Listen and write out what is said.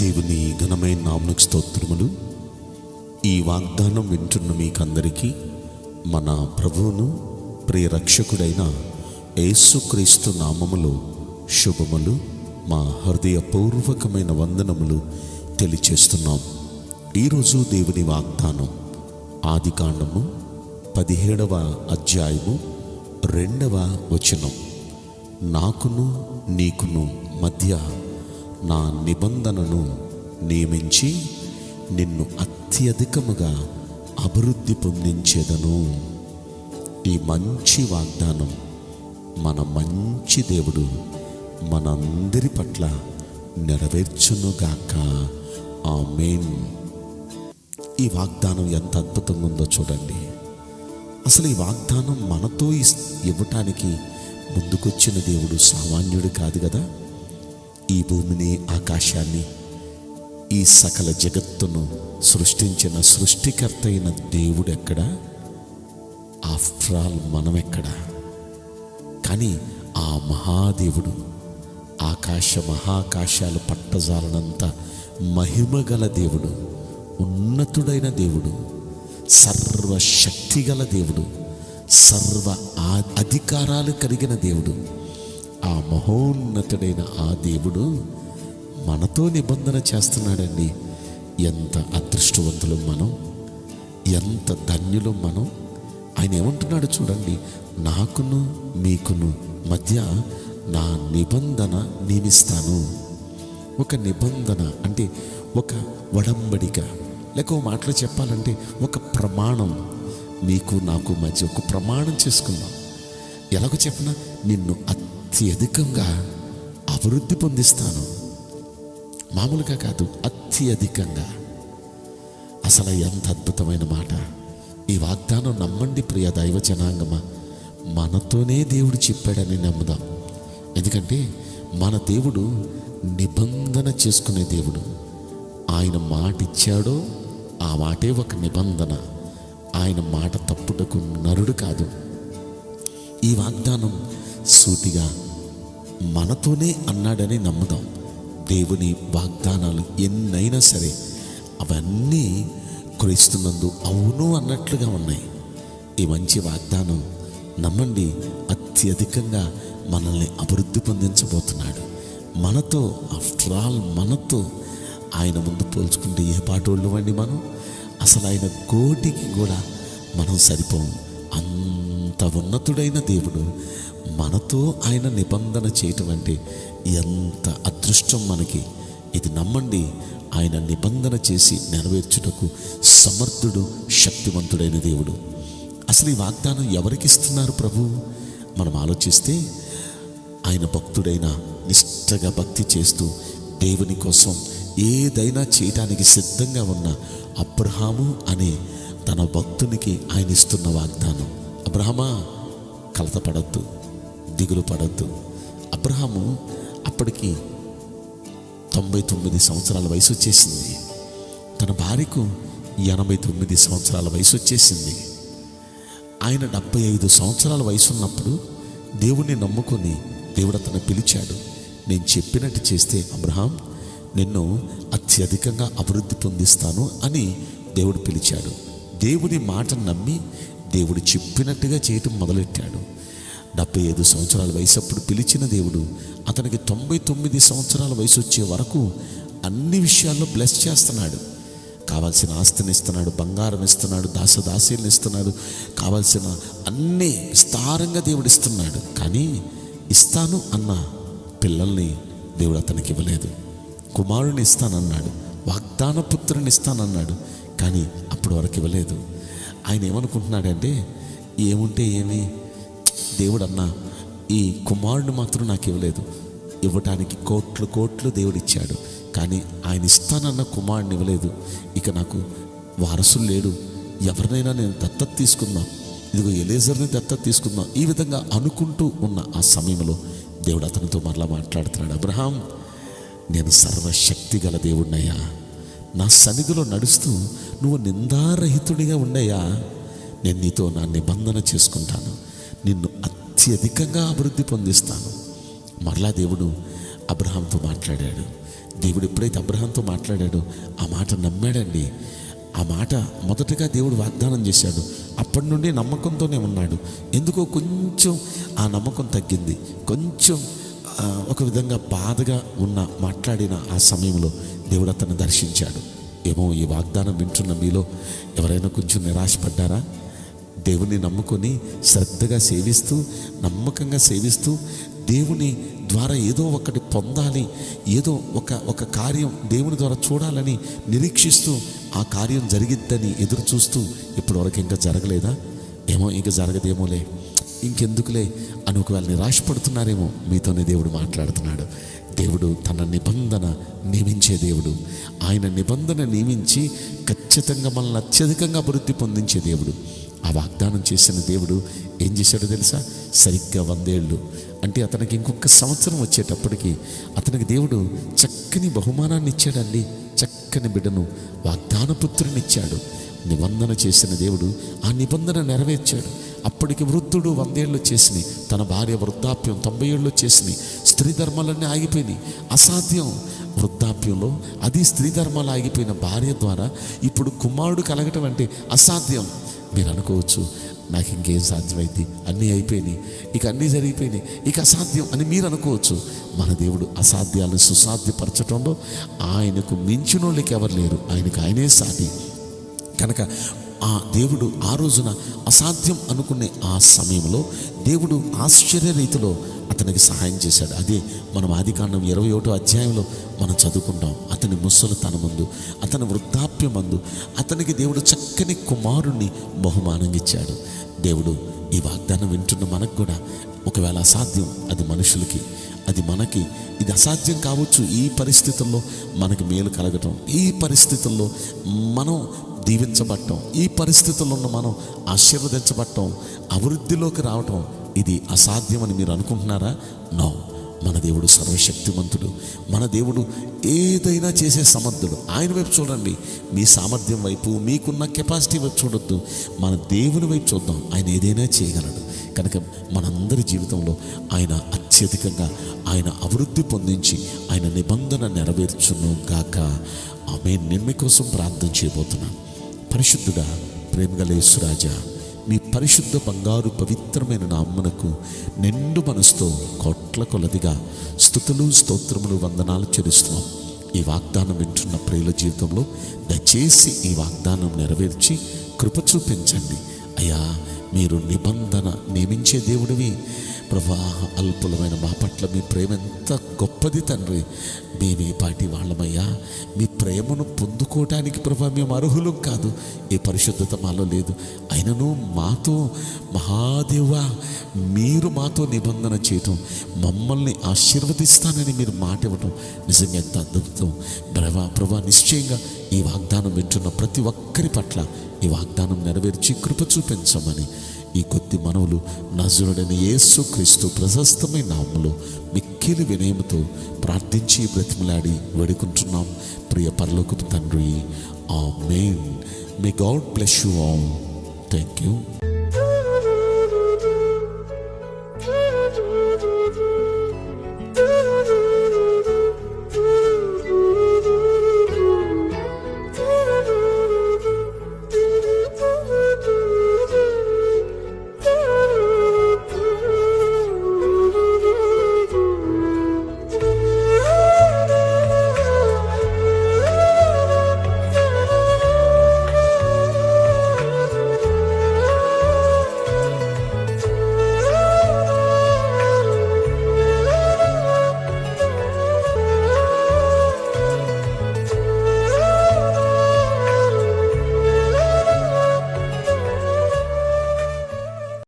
దేవుని ఘనమైన నామమునకు స్తోత్రములు. ఈ వాగ్దానం వింటున్న మీకందరికీ మన ప్రభువును ప్రియ రక్షకుడైన యేసుక్రీస్తు నామములో శుభములు, మా హృదయపూర్వకమైన వందనములు తెలియచేస్తున్నాం. ఈరోజు దేవుని వాగ్దానం ఆదికాండము 17వ అధ్యాయము 2వ వచనం. నాకును నీకును మధ్య నా నిబంధనను నియమించి నిన్ను అత్యధికముగా అభివృద్ధి పొందించేదను. ఈ మంచి వాగ్దానం మన మంచి దేవుడు మనందరి పట్ల నెరవేర్చునుగాక. ఆమేన్. ఈ వాగ్దానం ఎంత అద్భుతంగా ఉందో చూడండి. అసలు ఈ వాగ్దానం మనతో ఇవ్వటానికి ముందుకొచ్చిన దేవుడు సామాన్యుడు కాదు కదా. ఈ భూమిని, ఆకాశాన్ని, ఈ సకల జగత్తును సృష్టించిన సృష్టికర్త అయిన దేవుడు ఎక్కడ? ఆఫ్టర్ ఆల్ మనం ఎక్కడ? కానీ ఆ మహాదేవుడు మహాకాశాలు పట్టజాలనంత మహిమగల దేవుడు, ఉన్నతుడైన దేవుడు, సర్వశక్తిగల దేవుడు, సర్వ అధికారాలు కలిగిన దేవుడు, ఆ మహోన్నతుడైన ఆ దేవుడు మనతో నిబంధన చేస్తున్నాడండి. ఎంత అదృష్టవంతులు మనం, ఎంత ధన్యులు మనం. ఆయన ఏమంటున్నాడు చూడండి, నాకును మీకును మధ్య నా నిబంధన నియమిస్తాను. ఒక నిబంధన అంటే ఒక ఒడంబడిక, లేక ఓ మాటలో చెప్పాలంటే ఒక ప్రమాణం. మీకు నాకు మధ్య ఒక ప్రమాణం చేసుకుందాం. ఎలాగో చెప్పినా, నిన్ను అత్యధికంగా అభివృద్ధి పొందిస్తాను. మామూలుగా కాదు, అత్యధికంగా. అసలు ఎంత అద్భుతమైన మాట. ఈ వాగ్దానం నమ్మండి ప్రియ దైవ జనాంగమా. మనతోనే దేవుడు చెప్పాడని నమ్ముదాం. ఎందుకంటే మన దేవుడు నిబంధన చేసుకునే దేవుడు. ఆయన మాట ఇచ్చాడో ఆ మాటే ఒక నిబంధన. ఆయన మాట తప్పుటకు నరుడు కాదు. ఈ వాగ్దానం సూటిగా మనతోనే అన్నాడని నమ్ముదాం. దేవుని వాగ్దానాలు ఎన్నైనా సరే అవన్నీ క్రీస్తునందు అవును అన్నట్లుగా ఉన్నాయి. ఈ మంచి వాగ్దానం నమ్మండి, అత్యధికంగా మనల్ని అభివృద్ధి పొందించబోతున్నాడు. మనతో, ఆఫ్టర్ ఆల్ మనతో ఆయన ముందు పోల్చుకుంటే ఏ పాటోళ్ళు వండి మనం. అసలు ఆయన కోటికి కూడా మనం సరిపోం. అంత ఉన్నతుడైన దేవుడు మనతో ఆయన నిబంధన చేయటం అంటే ఎంత అదృష్టం మనకి. ఇది నమ్మండి, ఆయన నిబంధన చేసి నెరవేర్చుటకు సమర్థుడు, శక్తివంతుడైన దేవుడు. అసలు ఈ వాగ్దానం ఎవరికి ఇస్తున్నారు ప్రభు? మనం ఆలోచిస్తే ఆయన భక్తుడైన, నిష్ఠగా భక్తి చేస్తూ దేవుని కోసం ఏదైనా చేయటానికి సిద్ధంగా ఉన్న అబ్రహాము అనే తన భక్తునికి ఆయన ఇస్తున్న వాగ్దానం. అబ్రహామా, కలతపడద్దు, దిగులు పడద్దు. అబ్రహాము అప్పటికి 99 సంవత్సరాల వయసు వచ్చేసింది. తన భార్యకు 89 సంవత్సరాల వయసు వచ్చేసింది. ఆయన 75 సంవత్సరాల వయసు ఉన్నప్పుడు దేవుణ్ణి నమ్ముకొని దేవుడు అతను పిలిచాడు. నేను చెప్పినట్టు చేస్తే అబ్రహాం, నిన్ను అత్యధికంగా అభివృద్ధి పొందిస్తాను అని దేవుడు పిలిచాడు. దేవుని మాట నమ్మి దేవుడు చెప్పినట్టుగా చేయటం మొదలెట్టాడు. 75 సంవత్సరాల వయసు అప్పుడు పిలిచిన దేవుడు అతనికి 99 సంవత్సరాల వయసు వచ్చే వరకు అన్ని విషయాల్లో బ్లెస్ చేస్తున్నాడు. కావాల్సిన ఆస్తిని ఇస్తున్నాడు, బంగారం ఇస్తున్నాడు, దాసదాసీలను ఇస్తున్నాడు, కావాల్సిన అన్నీ విస్తారంగా దేవుడు ఇస్తున్నాడు. కానీ ఇస్తాను అన్న పిల్లల్ని దేవుడు అతనికి ఇవ్వలేదు. కుమారుని ఇస్తానన్నాడు, వాగ్దాన పుత్రుని ఇస్తానన్నాడు, కానీ అప్పటి వరకు ఇవ్వలేదు. ఆయన ఏమనుకుంటున్నాడంటే, ఏముంటే ఏమి, దేవుడు అన్నా ఈ కుమారుని మాత్రం నాకు ఇవ్వలేదు. ఇవ్వటానికి కోట్లు కోట్లు దేవుడు ఇచ్చాడు, కానీ ఆయన ఇస్తానన్న కుమారుని ఇవ్వలేదు. ఇక నాకు వారసులు లేడు, ఎవరినైనా నేను దత్తత తీసుకుందాం, ఇదిగో ఎలేజర్ని దత్తత తీసుకుందాం, ఈ విధంగా అనుకుంటూ ఉన్న ఆ సమయంలో దేవుడు అతనితో మరలా మాట్లాడుతున్నాడు. అబ్రహాం, నేను సర్వశక్తి గల దేవుడినయ్యా, నా సన్నిధిలో నడుస్తూ నువ్వు నిందారహితుడిగా ఉండయ్యా. నేను నీతో నా నిబంధన చేసుకుంటాను, నిన్ను అత్యధికంగా అభివృద్ధి పొందిస్తాను. మరలా దేవుడు అబ్రహాంతో మాట్లాడాడు. దేవుడు ఎప్పుడైతే అబ్రహాంతో మాట్లాడాడో ఆ మాట నమ్మాడండి. ఆ మాట మొదటగా దేవుడు వాగ్దానం చేశాడు. అప్పటి నుండి నమ్మకంతోనే ఉన్నాడు. ఎందుకో కొంచెం ఆ నమ్మకం తగ్గింది. కొంచెం ఒక విధంగా బాధగా మాట్లాడిన ఆ సమయంలో దేవుడు అతన్ని దర్శించాడు. ఏమో ఈ వాగ్దానం వింటున్న మీలో ఎవరైనా కొంచెం నిరాశపడ్డారా? దేవుని నమ్ముకొని శ్రద్ధగా సేవిస్తూ, నమ్మకంగా సేవిస్తూ, దేవుని ద్వారా ఏదో ఒకటి పొందాలి, ఏదో ఒక కార్యం దేవుని ద్వారా చూడాలని నిరీక్షిస్తూ ఆ కార్యం జరిగిద్దని ఎదురు చూస్తూ ఇప్పటివరకు ఇంకా జరగలేదా? ఏమో ఇంకా జరగదేమోలే, ఇంకెందుకులే అని ఒకవేళ నిరాశపడుతున్నారేమో. మీతోనే దేవుడు మాట్లాడుతున్నాడు. దేవుడు తన నిబంధన నియమించే దేవుడు. ఆయన నిబంధన నియమించి ఖచ్చితంగా మనల్ని అత్యధికంగా అభివృద్ధి పొందించే దేవుడు. ఆ వాగ్దానం చేసిన దేవుడు ఏం చేశాడో తెలుసా? సరిగ్గా 100 ఏళ్ళు అంటే అతనికి ఇంకొక సంవత్సరం వచ్చేటప్పటికి అతనికి దేవుడు చక్కని బహుమానాన్ని ఇచ్చాడండి. చక్కని బిడ్డను, వాగ్దాన పుత్రుని ఇచ్చాడు. నిబంధన చేసిన దేవుడు ఆ నిబంధన నెరవేర్చాడు. అప్పటికి వృద్ధుడు 100 ఏళ్ళు వచ్చేసినాయి. తన భార్య వృద్ధాప్యం 90 ఏళ్ళు వచ్చేసినాయి. స్త్రీ ధర్మాలన్నీ ఆగిపోయినాయి. అసాధ్యం. వృద్ధాప్యంలో అది స్త్రీ ధర్మాలు ఆగిపోయిన భార్య ద్వారా ఇప్పుడు కుమారుడు కలగటం అంటే అసాధ్యం. మీరు అనుకోవచ్చు, నాకు ఇంకేం సాధ్యమైంది, అన్నీ అయిపోయినాయి, ఇక అన్నీ జరిగిపోయినాయి, ఇక అసాధ్యం అని మీరు అనుకోవచ్చు. మన దేవుడు అసాధ్యాలను సుసాధ్యపరచడంలో ఆయనకు మించిన వాళ్ళకి ఎవరు లేరు. ఆయనే సాటి. కనుక ఆ దేవుడు ఆ రోజున అసాధ్యం అనుకునే ఆ సమయంలో దేవుడు ఆశ్చర్య రీతిలో అతనికి సహాయం చేశాడు. అదే మనం ఆదికాండం 21వ అధ్యాయంలో మనం చదువుకుంటాం. అతని ముసలితనం ముందు, అతని వృద్ధాప్యం మందు అతనికి దేవుడు చక్కని కుమారుణ్ణి బహుమానంగా ఇచ్చాడు. దేవుడు ఈ వాగ్దానం వింటున్న మనకు కూడా ఒకవేళ అసాధ్యం, అది మనుషులకి, అది మనకి, ఇది అసాధ్యం కావచ్చు. ఈ పరిస్థితుల్లో మనకి మేలు కలగటం, ఈ పరిస్థితుల్లో మనం దీవించబడటం, ఈ పరిస్థితుల్లో ఉన్న మనం ఆశీర్వదించబడటం, అభివృద్ధిలోకి రావటం, ఇది అసాధ్యమని మీరు అనుకుంటున్నారా? నో. మన దేవుడు సర్వశక్తిమంతుడు. మన దేవుడు ఏదైనా చేసే సమర్థుడు. ఆయన వైపు చూడండి. మీ సామర్థ్యం వైపు, మీకున్న కెపాసిటీ వైపు చూడొద్దు. మన దేవుని వైపు చూద్దాం. ఆయన ఏదైనా చేయగలడు. కనుక మనందరి జీవితంలో ఆయన అత్యధికంగా ఆయన అభివృద్ధి పొందించి ఆయన నిబంధన నెరవేర్చును గాక. ఆమేన్. నేను మీకోసం ప్రార్థన చేయబోతున్నాను. పరిశుద్ధుడా, ప్రేమగల యేసురాజా, మీ పరిశుద్ధ బంగారు పవిత్రమైన నామమునకు నిండు మనసుతో కోట్ల కొలదిగా స్తుతులు, స్తోత్రములు, వందనాలు చెల్లిస్తున్నాం. ఈ వాగ్దానం వింటున్న ప్రియుల జీవితంలో దయచేసి ఈ వాగ్దానం నెరవేర్చి కృప చూపించండి అయ్యా. మీరు నిబంధన నియమించే దేవుడివి ప్రభా. అల్పులమైన మా పట్ల మీ ప్రేమ ఎంత గొప్పది తండ్రి. మేమే పాటి వాళ్ళమయ్యా. మీ ప్రేమను పొందుకోవటానికి ప్రభా మేము అర్హులం కాదు. ఏ పరిశుద్ధత మాలో లేదు. అయినను మాతో మహాదేవా మీరు మాతో నిబంధన చేయటం, మమ్మల్ని ఆశీర్వదిస్తానని మీరు మాట ఇవ్వటం నిజంగా ఎంత అద్భుతం ప్రభా. నిశ్చయంగా ఈ వాగ్దానం వింటున్న ప్రతి ఒక్కరి పట్ల ఈ వాగ్దానం నెరవేర్చి కృప చూపించమని ఈ కొద్ది మనవులు నజరుడైన యేసుక్రీస్తు ప్రశస్తమైన నామములో మిక్కిలి వినయముతో ప్రార్థించి బ్రతిమలాడి వేడుకుంటున్నాం ప్రియ పరలోకపు తండ్రి. ఆమేన్. May God bless you all. Thank you.